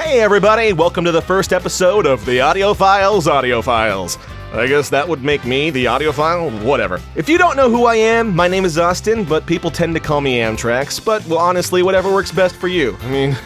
Hey everybody, welcome to the first episode of the Audiophiles. I guess that would make me the audiophile? Whatever. If you don't know who I am, my name is Austin, but people tend to call me Amtrax. But, well, honestly, whatever works best for you. I mean,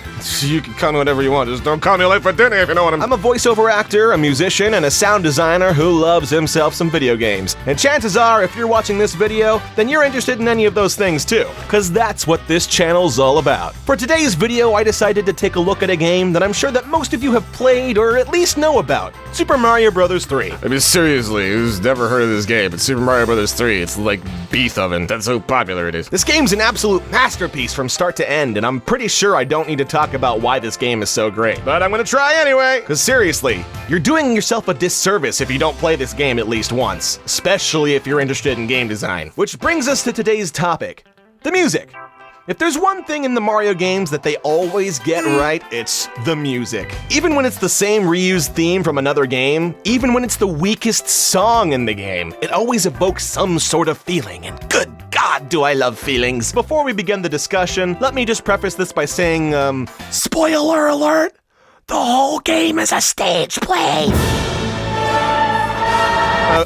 you can call me whatever you want, just don't call me late for dinner if you know what I'm a voiceover actor, a musician, and a sound designer who loves himself some video games. And chances are, if you're watching this video, then you're interested in any of those things too. Cause that's what this channel's all about. For today's video, I decided to take a look at a game that I'm sure that most of you have played or at least know about. Super Mario Bros. 3. I mean, seriously, who's never heard of this game? It's Super Mario Bros. 3. It's like beef oven. That's how popular it is. This game's an absolute masterpiece from start to end, and I'm pretty sure I don't need to talk about why this game is so great. But I'm gonna try anyway. Because seriously, you're doing yourself a disservice if you don't play this game at least once, especially if you're interested in game design. Which brings us to today's topic, the music. If there's one thing in the Mario games that they always get right, it's the music. Even when it's the same reused theme from another game, even when it's the weakest song in the game, it always evokes some sort of feeling, and good God, do I love feelings. Before we begin the discussion, let me just preface this by saying, spoiler alert, the whole game is a stage play.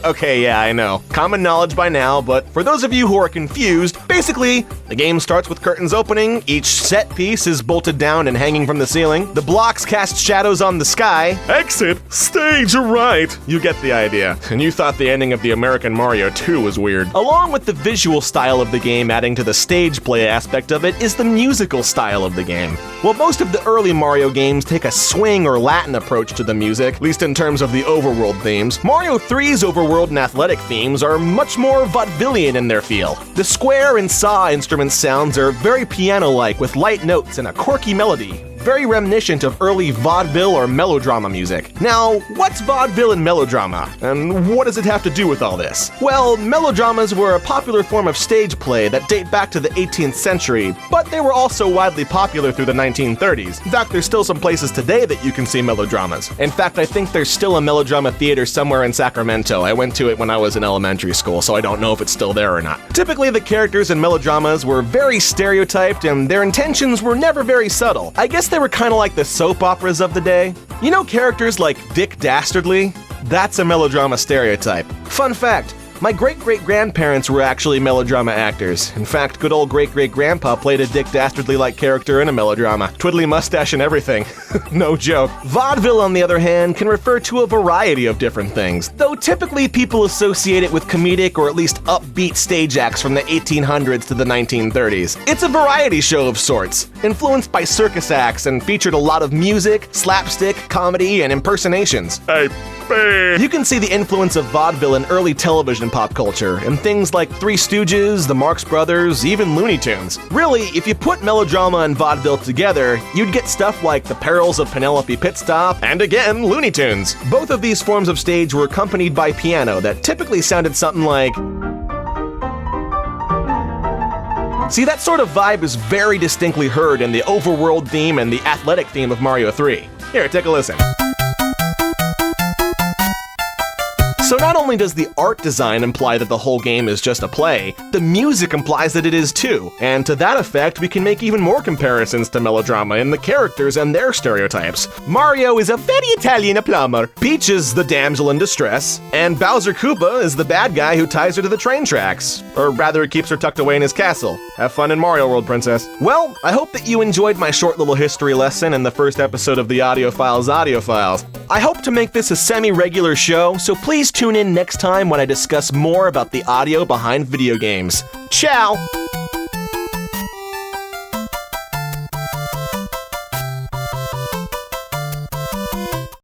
Okay, yeah, I know. Common knowledge by now, but for those of you who are confused, basically, the game starts with curtains opening, each set piece is bolted down and hanging from the ceiling, the blocks cast shadows on the sky. Exit, stage right. You get the idea. And you thought the ending of the American Mario 2 was weird. Along with the visual style of the game adding to the stage play aspect of it is the musical style of the game. While most of the early Mario games take a swing or Latin approach to the music, at least in terms of the overworld themes, Mario 3's overworld and athletic themes are much more vaudevillian in their feel. The square and saw instrument sounds are very piano-like with light notes and a quirky melody, very reminiscent of early vaudeville or melodrama music. Now, what's vaudeville and melodrama? And what does it have to do with all this? Well, melodramas were a popular form of stage play that date back to the 18th century, but they were also widely popular through the 1930s. In fact, there's still some places today that you can see melodramas. In fact, I think there's still a melodrama theater somewhere in Sacramento. I went to it when I was in elementary school, so I don't know if it's still there or not. Typically, the characters in melodramas were very stereotyped, and their intentions were never very subtle. I guess they were kind of like the soap operas of the day. You know characters like Dick Dastardly? That's a melodrama stereotype. Fun fact, my great-great-grandparents were actually melodrama actors. In fact, good old great-great-grandpa played a Dick Dastardly-like character in a melodrama. Twiddly mustache and everything. No joke. Vaudeville, on the other hand, can refer to a variety of different things, though typically people associate it with comedic or at least upbeat stage acts from the 1800s to the 1930s. It's a variety show of sorts, influenced by circus acts and featured a lot of music, slapstick, comedy, and impersonations. You can see the influence of vaudeville in early television pop culture, in things like 3 Stooges, the Marx Brothers, even Looney Tunes. Really, if you put melodrama and vaudeville together, you'd get stuff like The Perils of Penelope Pitstop, and again, Looney Tunes. Both of these forms of stage were accompanied by piano that typically sounded something like... See, that sort of vibe is very distinctly heard in the overworld theme and the athletic theme of Mario 3. Here, take a listen. So not only does the art design imply that the whole game is just a play, the music implies that it is too. And to that effect, we can make even more comparisons to melodrama in the characters and their stereotypes. Mario is a very Italian plumber, Peach is the damsel in distress, and Bowser Koopa is the bad guy who ties her to the train tracks. Or rather, keeps her tucked away in his castle. Have fun in Mario World, princess. Well, I hope that you enjoyed my short little history lesson in the first episode of the Audiophiles. I hope to make this a semi-regular show, so please tune in next time when I discuss more about the audio behind video games. Ciao!